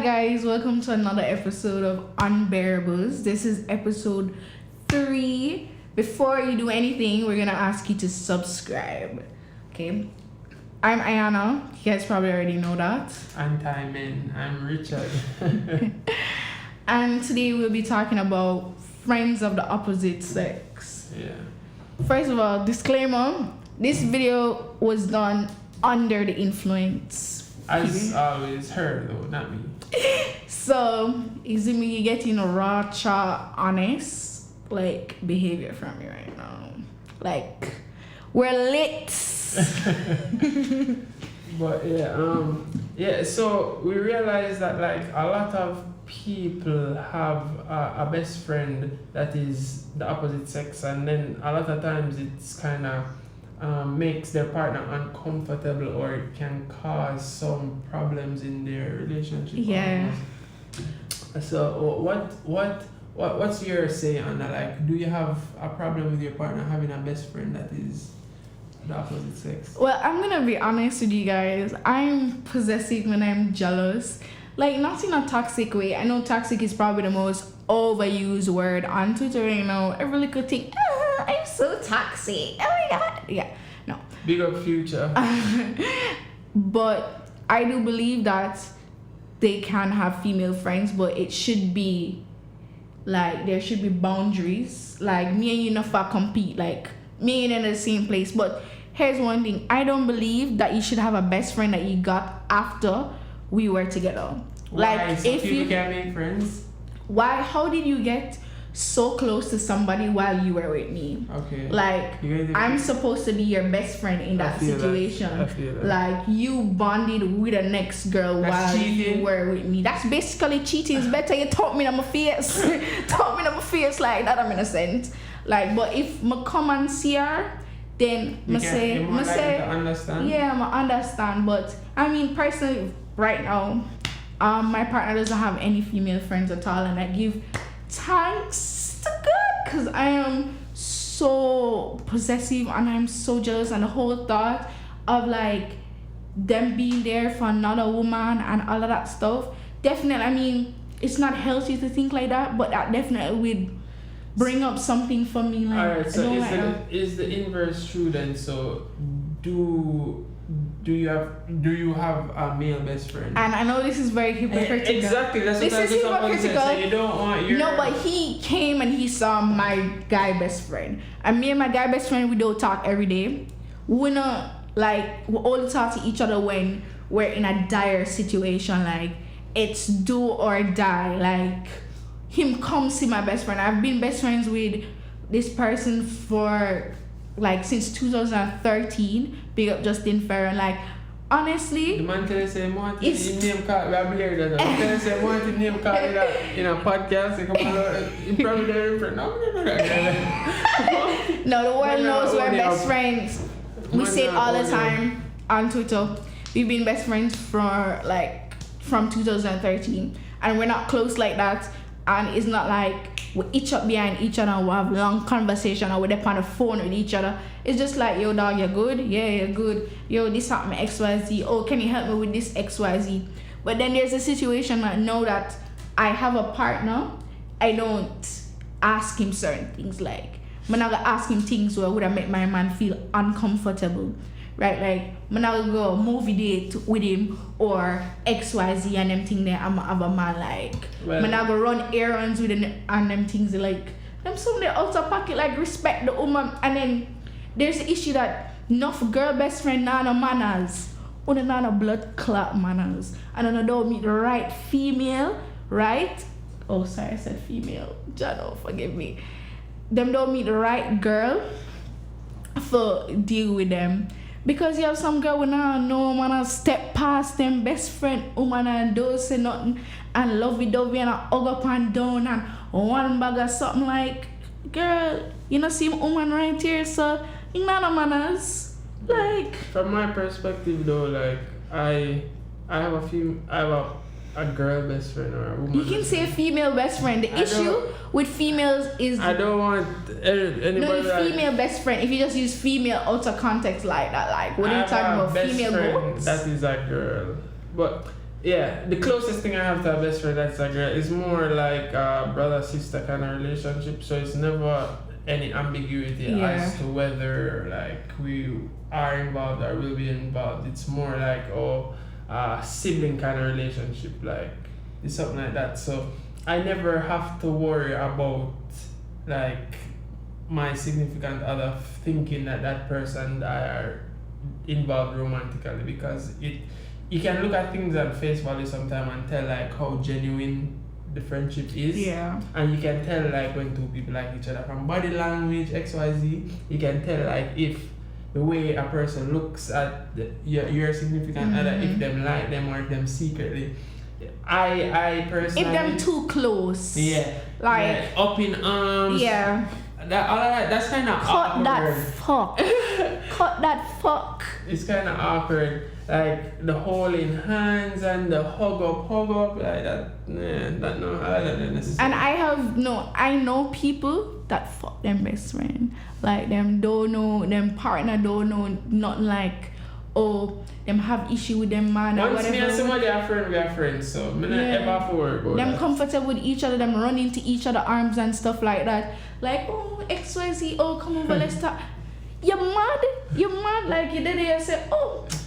guys, welcome to another episode of Unbearables. This is episode 3. Before you do anything, we're gonna ask you to subscribe. Okay. I'm Ayana. You guys probably already know that. I'm Richard. And today we'll be talking about friends of the opposite sex. Yeah. First of all, disclaimer, this video was done under the influence. As always, her though, not me. So, is it me getting a raw, honest, behavior from me right now? Like, we're lit. But yeah, so we realized that a lot of people have a best friend that is the opposite sex, and then a lot of times it's kind of makes their partner uncomfortable, or it can cause some problems in their relationship. Yeah. So what's your say on that? Like, do you have a problem with your partner having a best friend that is the opposite sex? Well, I'm gonna be honest with you guys. I'm possessive when I'm jealous. Not in a toxic way. I know toxic is probably the most overused word on Twitter, every little thing. I'm so toxic. Oh my god. Yeah. No. Big up Future. But I do believe that they can have female friends, but it should be there should be boundaries. Me and you not compete. Me and you in the same place. But here's one thing. I don't believe that you should have a best friend that you got after we were together. Why? So if you can make friends? Why? How did you get so close to somebody while you were with me? Okay. I'm supposed to be your best friend in that situation. I feel that. You bonded with the next girl while cheating. You were with me. That's basically cheating. It's better you talk me in my face. Talk me in my face like that. I'm innocent. But if I come and see her, then I say, understand. Yeah, I understand. But I mean, personally, right now, my partner doesn't have any female friends at all, and I give thanks to God, because I am so possessive and I'm so jealous, and the whole thought of them being there for another woman and all of that stuff, definitely, I mean, it's not healthy to think like that, but that definitely would bring up something for me. Alright, so is the inverse true then? So do you have a male best friend? And I know this is very hypocritical. Exactly, that's what this is hypocritical. So you don't want your... No, but he came and he saw my guy best friend. And me and my guy best friend, we don't talk every day. We not we only talk to each other when we're in a dire situation. It's do or die. Him come see my best friend. I've been best friends with this person for since 2013. Big up Justin Farron. Honestly, the man can say more to name call. We are blurred that. He can say more to name call in a podcast. He come along. He probably different. No. No, the world knows we're best friends. We say it all the time on Twitter. We've been best friends for from 2013, and we're not close like that. And it's not we each up behind each other and we have long conversation, or we're there on the phone with each other. It's just yo dog, you're good? Yeah, you're good. Yo, this happened XYZ. Oh, can you help me with this XYZ? But then there's a situation now that I have a partner, I don't ask him certain things. I'm not gonna ask him things where would I make my man feel uncomfortable. Right, I'm not gonna go movie date with him or XYZ and them thing there. I'm have a man I'm not gonna run errands with him and them things them somebody out of pocket respect the woman. And then there's the issue that enough girl best friend no manners, only no blood clot manners, and then don't meet the right female, right? Oh sorry, I said female. Jano, forgive me. Them don't meet the right girl for deal with them. Because you have some girl when no man step past them best friend woman and don't say nothing and lovey-dovey and hug up and down and one bag of something girl, you know see woman right here, so you know no manners. From my perspective though, I have a girl best friend or a woman. You can say female best friend. The issue with females is I don't want anybody. No, the female best friend. If you just use female out of context like that, what are you talking about? Female boats? That is a girl, but yeah, the closest thing I have to a best friend that's a girl is more like a brother-sister kind of relationship. So it's never any ambiguity as to whether like we are involved or will be involved. It's more like sibling kind of relationship, like it's something like that. So I never have to worry about like my significant other thinking that that person and I are involved romantically, because you can look at things at face value sometimes and tell like how genuine the friendship is. Yeah. And you can tell like when two people like each other from body language, XYZ. You can tell like if the way a person looks at your significant other, if them like them or if them secretly. I personally, if them too close. Yeah. Like up in arms. Yeah. That all of that's kind of awkward. Cut that fuck. It's kind of awkward, like the holding hands and the hug up like that. That no, I don't necessarily. And I know people that fuck them best friend, like them don't know, them partner don't know nothing, like them have issue with them man or Once whatever. me and somebody are friends, we are friends, so I'm not ever have to worry about them that. comfortable with each other, them run into each other arms and stuff like that. Like, XYZ, come over, let's talk. You're mad, like you did it and say,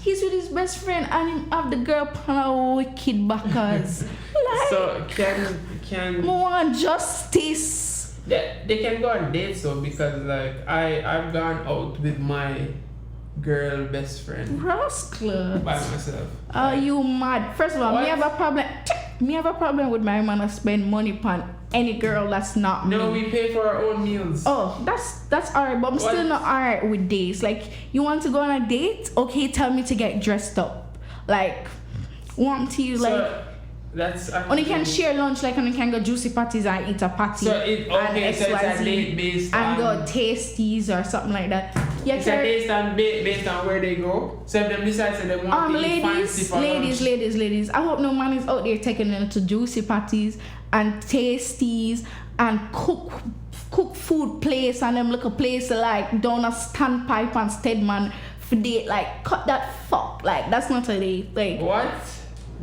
he's with his best friend and him have the girl on a wicked backers. Like, so can more justice. they can go on dates though, because like I've gone out with my girl best friend Rascal. by myself. Are you mad? First of all, me have a problem with my man to spend money on any girl that's not me. No, we pay for our own meals. That's alright, but I'm still not alright with dates. Like, you want to go on a date? Okay, tell me to get dressed up. Like, want to like. That's only can share lunch, like only can go juicy parties and eat a patty. So it's a date based and go tasties or something like that. Yeah, it's a date based on where they go. So if them decide they want to eat fancy for lunch. ladies, I hope no man is out there taking them to juicy parties and tasties and cook food place and them look a place like down a standpipe and Stedman for date. Like, cut that fuck. Like, that's not a date. Like, what?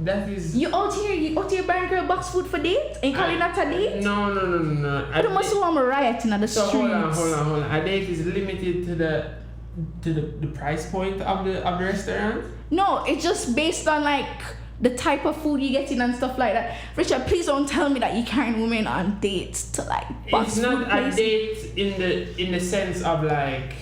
That is you out here buying girl box food for date and calling that a date? No. You must want me rioting at the streets. Hold on. A date is limited to the price point of the restaurant. No, it's just based on like the type of food you get in and stuff like that. Richard, please don't tell me that you carry women on dates to like box it's food not places. A date in the sense of like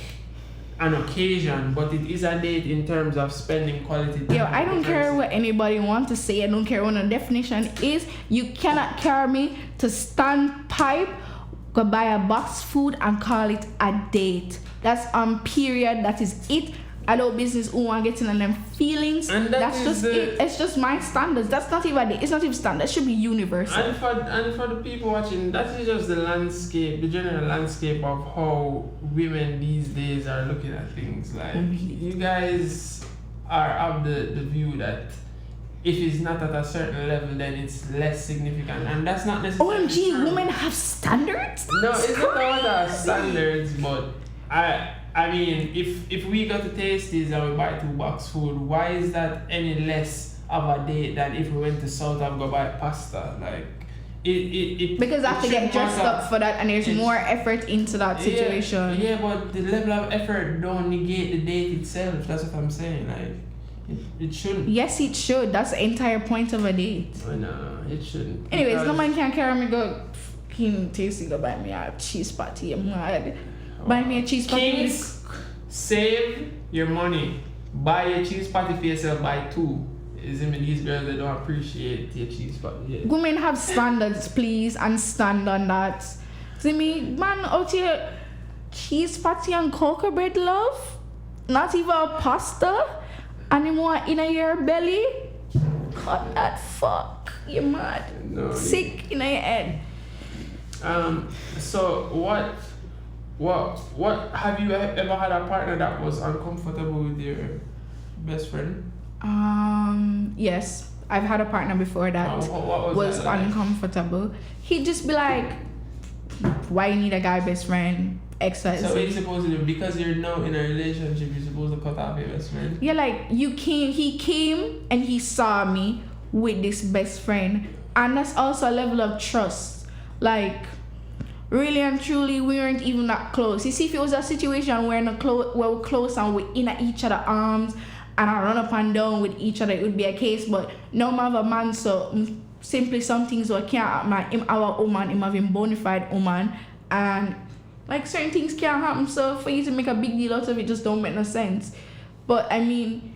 an occasion, but it is a date in terms of spending quality time. Yo, I don't care what anybody wants to say. I don't care what the definition is. You cannot carry me to stand pipe, go buy a box food and call it a date. That's period. That is it. I know business who want getting on them feelings. And that's just it. It's just my standards. That's not even a date. It's not even standard. It should be universal. And for the people watching, that is just the landscape, the general landscape of how women these days are looking at things. Like, you guys are of the view that if it's not at a certain level, then it's less significant, and that's not necessarily OMG, true. women have standards? No, it's not about our standards, but I mean, if we go to Tasties and we buy 2 box food, why is that any less of a date than if we went to South and go buy pasta? Like, it because I have to get dressed up for that, and there's more effort into that situation. Yeah, but the level of effort don't negate the date itself. That's what I'm saying. Like, it shouldn't. Yes, it should. That's the entire point of a date. Oh, no, it shouldn't. Anyways, no man can carry me go King Tasty go buy me a cheese patty. I'm mad. Buy me a cheese patty. Kings, save your money. Buy a cheese patty for yourself. Buy 2. Is it these girls that don't appreciate your cheese patty? Yeah. Women have standards, please, and stand on that. See me, man, out here, cheese patty and cocoa bread, love. Not even a pasta. Anymore in your belly. Cut that fuck. You're mad. No, sick in your head. So what have you ever had a partner that was uncomfortable with your best friend? Yes, I've had a partner before that what was that like? uncomfortable. He'd just be like, why you need a guy best friend? XYZ. So it's supposed to do, because you're now in a relationship, you're supposed to cut off your best friend? Yeah, like he came and he saw me with this best friend, and that's also a level of trust. Like, really and truly, we weren't even that close. You see, if it was a situation where we're close and we're in each other's arms and I run up and down with each other, it would be a case. But no matter a man, so simply some things that can't happen. Him our woman, him having bona fide woman, and like certain things can't happen. So for you to make a big deal out of it just don't make no sense. But I mean,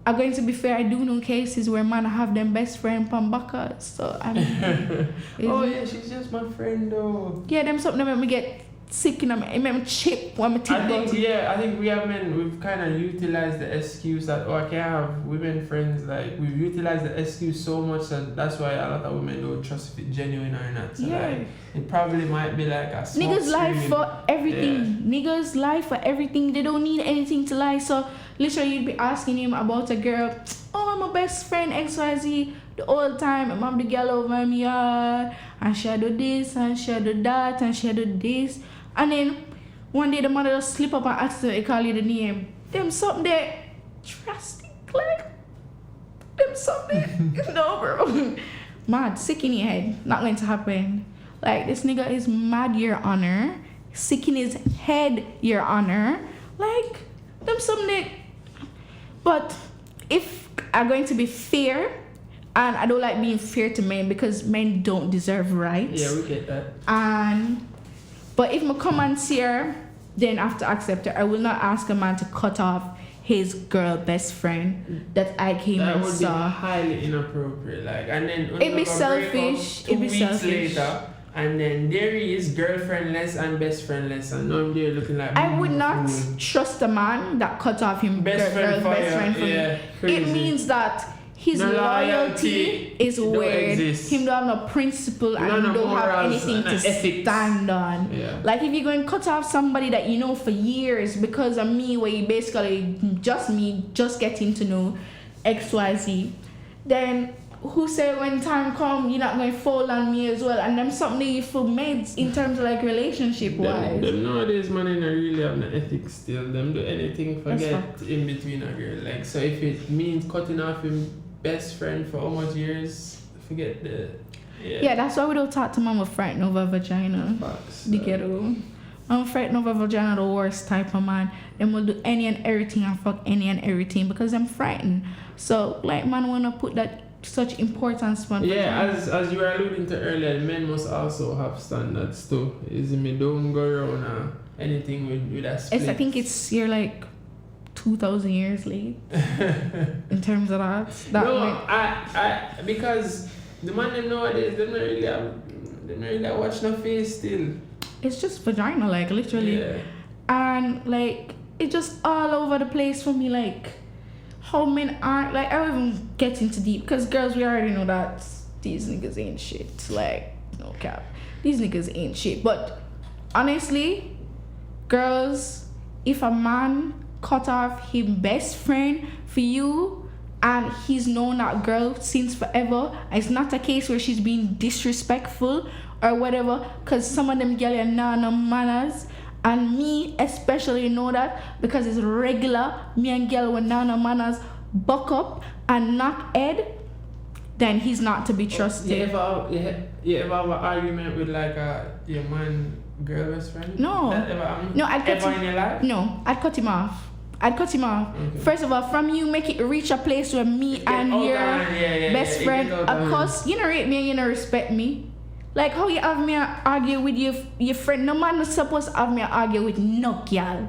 I'm going to be fair, I do know cases where man have them best friend Pambaka. So I mean, oh yeah, she's just my friend though. Yeah, them something that make me get sick and it make me chip when I think about it. I think we have men, we've kind of utilized the excuse that, oh, I can't have women friends. Like, we've utilized the excuse so much that that's why a lot of women don't trust if it's genuine or not. So like, it probably might be like a smoke niggas lie for everything. Niggas lie for everything. They don't need anything to lie. So literally you'd be asking him about a girl, oh, my best friend XYZ the whole time, and mom the girl over me and she do this and she do that and she do this. And then one day the mother just slip up and accidentally call you the name. Them something there drastic, like them something. No, bro. Mad, sick in your head. Not going to happen. Like, this nigga is mad, Your Honor. Sick in his head, Your Honor. Like, them something. But if I'm going to be fair, and I don't like being fair to men because men don't deserve rights. Yeah, we get that. But if my comments here, then I have to accept it. I will not ask a man to cut off his girl best friend that I came and saw. That would be highly inappropriate. Like, and then it'd be selfish. It'd be selfish. Later, and then there he is, girlfriendless and best friendless, and now I'm there looking like. I would not trust a man that cut off him best friend from me. It means that his loyalty is weird. Him don't have no principle and he don't have anything to stand on. Yeah. Like, if you're going to cut off somebody that you know for years because of me, where you basically just getting to know XYZ, then who say when time come you're not going to fall on me as well? And them something that you feel made in terms of like relationship wise. Them nowadays man ain't really have no ethics still. Them do anything forget in between a girl. Like, so if it means cutting off him best friend for how much years, forget the yeah, that's why we don't talk to mama frightened over vagina. The ghetto. I'm frightened over vagina, the worst type of man. Them will do any and everything and fuck any and everything because I'm frightened. So like, man wanna put that such importance on vagina. As you were alluding to earlier, men must also have standards too. Is me don't go around anything with that split. I think you're like 2,000 years late in terms of that. I because the man them nowadays they don't really watch no face still. It's just vagina, like literally. Yeah. And like it's just all over the place for me. Like how men aren't like, I don't even get into deep because girls, we already know that these niggas ain't shit. Like, no cap, these niggas ain't shit. But honestly, girls, if a man cut off his best friend for you and he's known that girl since forever, it's not a case where she's being disrespectful or whatever, because some of them girls are not no manners, and me especially know that because it's regular. Me and girl with no manners buck up and knock head, then he's not to be trusted. You ever have an argument with like your man girl best friend? No. I'd cut in your life? No, I'd cut him off. Okay. First of all, from you make it reach a place where me and your best friend, of course, you know rate me and you know respect me. Like how you have me argue with your friend. No man is supposed to have me argue with no girl.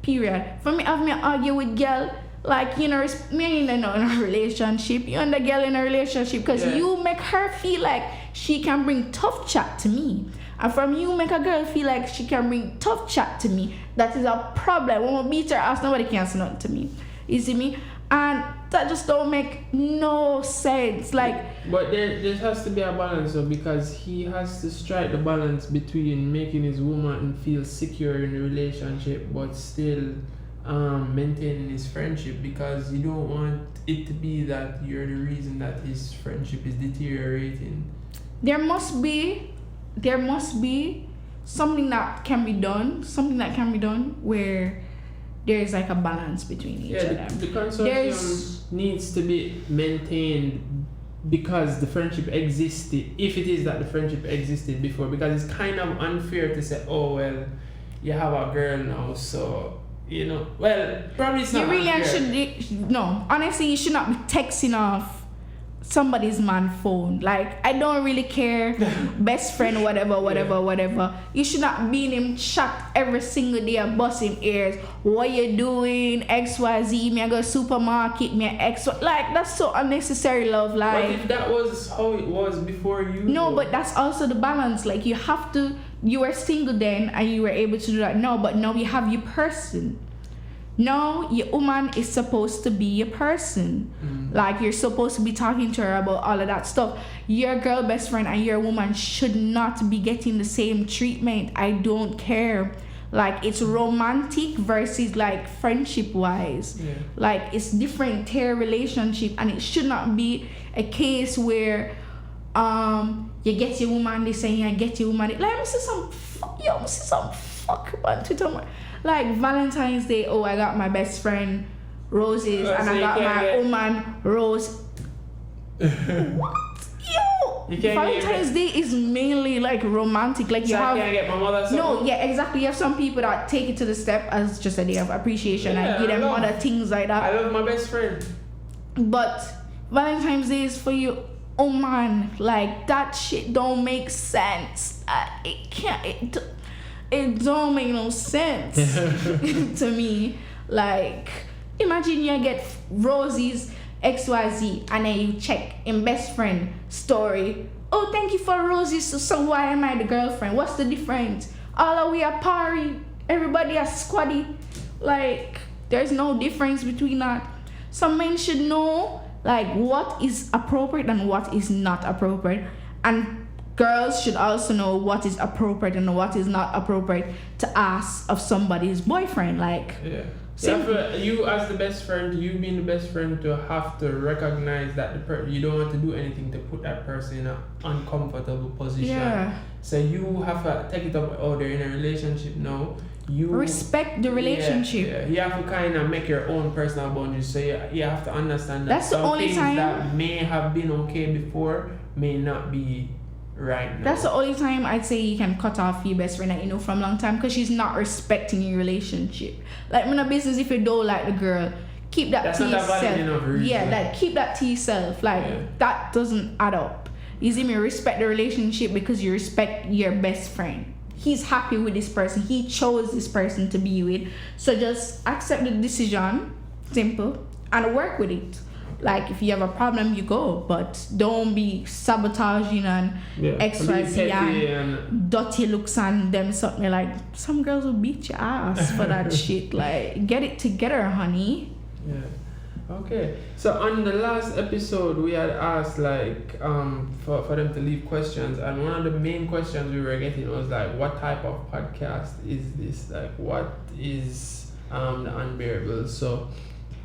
Period. For me have me argue with girl, like, you know, me and you know in a relationship. You and the girl in a relationship because you make her feel like she can bring tough chat to me. And from you make a girl feel like she can bring tough chat to me. That is a problem. When I beat her ass, nobody can say nothing to me. You see me? And that just don't make no sense. Like, but there has to be a balance though, because he has to strike the balance between making his woman feel secure in the relationship but still maintaining his friendship, because you don't want it to be that you're the reason that his friendship is deteriorating. There must be something that can be done where there's like a balance between each other. The consortium needs to be maintained because the friendship existed, if it is that the friendship existed before, because it's kind of unfair to say, oh well, you have a girl now, so you know, well, probably it's not. You really unfair. no, honestly, you should not be texting off somebody's man phone. Like, I don't really care, best friend, whatever. You should not be in him chat every single day and bust him ears. What you doing? XYZ, me I go supermarket, me X. Like, that's so unnecessary, love. Like, What if that was how it was before you? no, though? but that's also the balance. Like, you have to, you were single then and you were able to do that now, but now you have your person. No, your woman is supposed to be your person. Like, you're supposed to be talking to her about all of that stuff. Your girl best friend and your woman should not be getting the same treatment. I don't care. Like, it's romantic versus like friendship wise. Yeah. Like, it's different tier relationship, and it should not be a case where you get your woman this and you get your woman this. Like, I'm see some fuck on Twitter. Like, Valentine's Day, oh, I got my best friend roses, and I got my woman rose. What? Yo! Valentine's Day is mainly like romantic. Like, you have. Can I get my mother something? No, yeah, exactly. You have some people that take it to the step as just a day of appreciation and give them other things like that. I love my best friend. But Valentine's Day is for you. Oh man, like, that shit don't make sense. It don't make no sense to me. Like, imagine you get roses XYZ and then you check in best friend story. Oh, thank you for roses. So why am I the girlfriend? What's the difference? All of we are party. Everybody are squaddy. Like, there's no difference between that. Some men should know like what is appropriate and what is not appropriate, and girls should also know what is appropriate and what is not appropriate to ask of somebody's boyfriend. Like, you as the best friend, you being the best friend, to have to recognize that you don't want to do anything to put that person in an uncomfortable position. Yeah. So you have to take it up. Oh, they're in a relationship now. You respect the relationship. Yeah. You have to kind of make your own personal boundaries. So you have to understand that that's the only things time that may have been okay before may not be right now. That's the only time I'd say you can cut off your best friend that you know from a long time, because she's not respecting your relationship. Like, in a business, if you don't like the girl, keep that to yourself. Yeah, like, keep that to yourself. Like, that doesn't add up. You see me? Respect the relationship because you respect your best friend. He's happy with this person. He chose this person to be with. So just accept the decision, simple, and work with it. Like, if you have a problem, you go, but don't be sabotaging and XYZ and dirty looks and them something. Like, some girls will beat your ass for that shit. Like, get it together, honey. Yeah. Okay. So on the last episode, we had asked like for them to leave questions, and one of the main questions we were getting was like, what type of podcast is this? Like, what is the Unbearables? So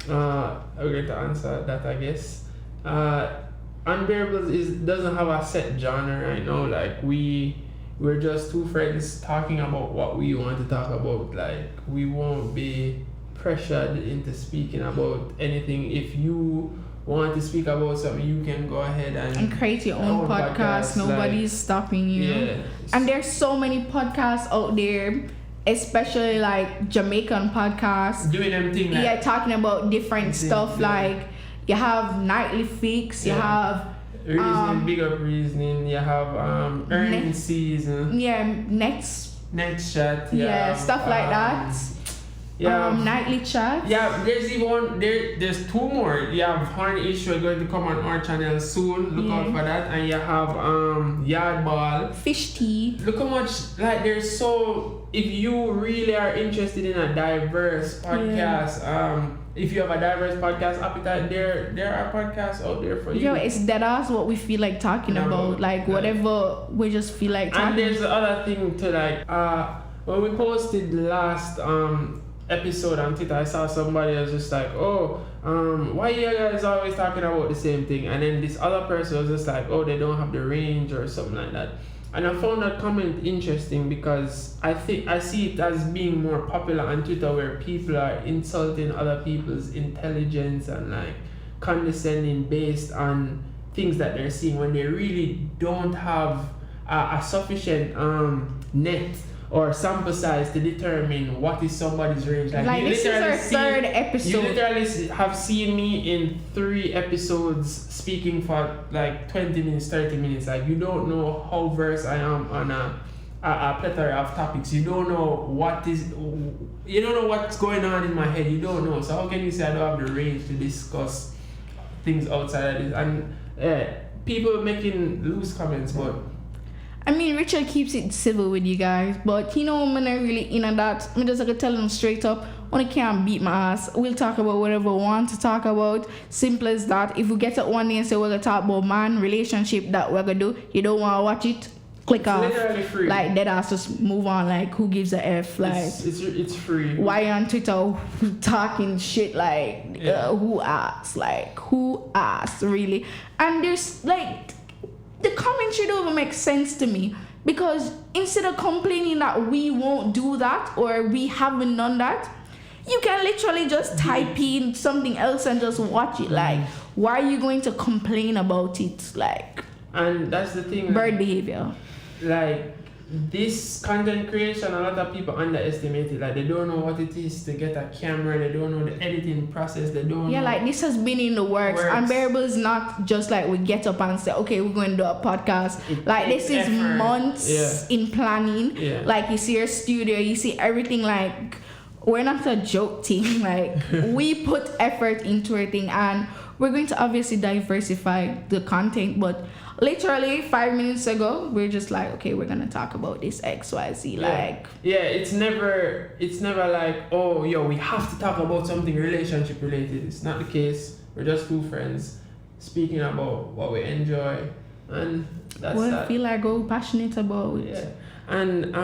we're going to answer that, I guess. Unbearables doesn't have a set genre right now. Like, we're just two friends talking about what we want to talk about. Like, we won't be pressured into speaking about anything. If you want to speak about something, you can go ahead and create your own podcast. Nobody's stopping you. Yeah. And there's so many podcasts out there, especially like Jamaican podcasts, doing them thing. Like, talking about different stuff. Yeah. Like, you have Nightly Fix, you have Reasoning, Big Up Reasoning, you have Earnings Season. Yeah, Next Chat. Yeah, stuff like that. Yeah. Nightly Chat. Yeah, there's even one. There's two more. You have Horny Issue going to come on our channel soon. Look out for that. And you have Yardball. Fish Tea. Look how much, like, there's so, if you really are interested in a diverse podcast, if you have a diverse podcast appetite, there are podcasts out there for you. Yo, it's dead ass what we feel like talking about. Like, whatever we just feel like talking. And there's the other thing to, like, when we posted the last episode on Twitter, I saw somebody was just like, why you guys always talking about the same thing? And then this other person was just like, they don't have the range or something like that. And I found that comment interesting because I see it as being more popular on Twitter, where people are insulting other people's intelligence and like condescending based on things that they're seeing when they really don't have a sufficient net or sample size to determine what is somebody's range. Like this is our third episode. You literally have seen me in 3 episodes speaking for like 20 minutes, 30 minutes. Like, you don't know how versed I am on a plethora of topics. You don't know what's going on in my head. You don't know. So how can you say I don't have the range to discuss things outside of this? And people making loose comments, but I mean, Richard keeps it civil with you guys, but I'm not really in on that. I'm just like tell them straight up, when I can't beat my ass, we'll talk about whatever we want to talk about. Simple as that. If we get up one day and say we're gonna talk about man, relationship that we're gonna do, you don't wanna watch it, click it's off. Literally free. Like dead ass, just move on. Like, who gives a F? Like it's free. Why you on Twitter talking shit like who asked? Like, who asked really? And there's like the commentary don't even make sense to me, because instead of complaining that we won't do that or we haven't done that, you can literally just type in something else and just watch it. Like, why are you going to complain about it? Like, and that's the thing. Bird behavior. Like, this content creation, a lot of people underestimate it. Like, they don't know what it is to get a camera. They don't know the editing process. They don't know. Like, this has been in the works. Unbearables is not just like we get up and say, okay, we're going to do a podcast. Like, this is effort. Months in planning. Like, you see our studio, you see everything. Like, we're not a joke team. Like, we put effort into everything, and we're going to obviously diversify the content, but literally 5 minutes ago we're just like, okay, we're gonna talk about this XYZ. Like, it's never like, oh yo, we have to talk about something relationship related. It's not the case. We're just 2 friends speaking about what we enjoy, and that's what that. I feel like we're passionate about. And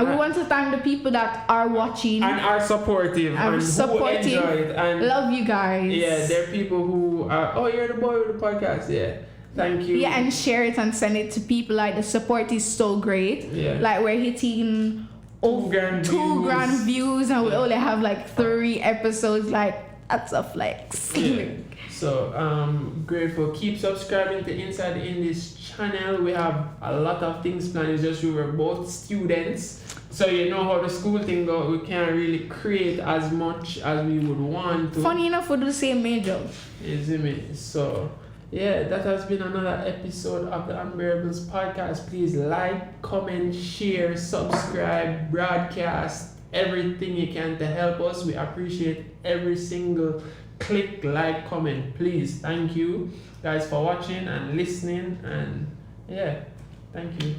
we want to thank the people that are watching and are supportive and who enjoy it and love you guys. There are people who are, oh, you're the boy with the podcast. Thank you. And share it and send it to people. Like, the support is so great. Like, we're hitting 2 grand views and we only have like 3 episodes. Like, that's a flex. So grateful. Keep subscribing to Inside the Indies channel. We have a lot of things planned. It's just we were both students, so you know how the school thing goes. We can't really create as much as we would want to. Funny enough, we do the same major. You see me? So that has been another episode of the Unbearables podcast. Please like, comment, share, subscribe, broadcast, everything you can to help us. We appreciate every single click, like, comment. Please, thank you guys for watching and listening, and thank you.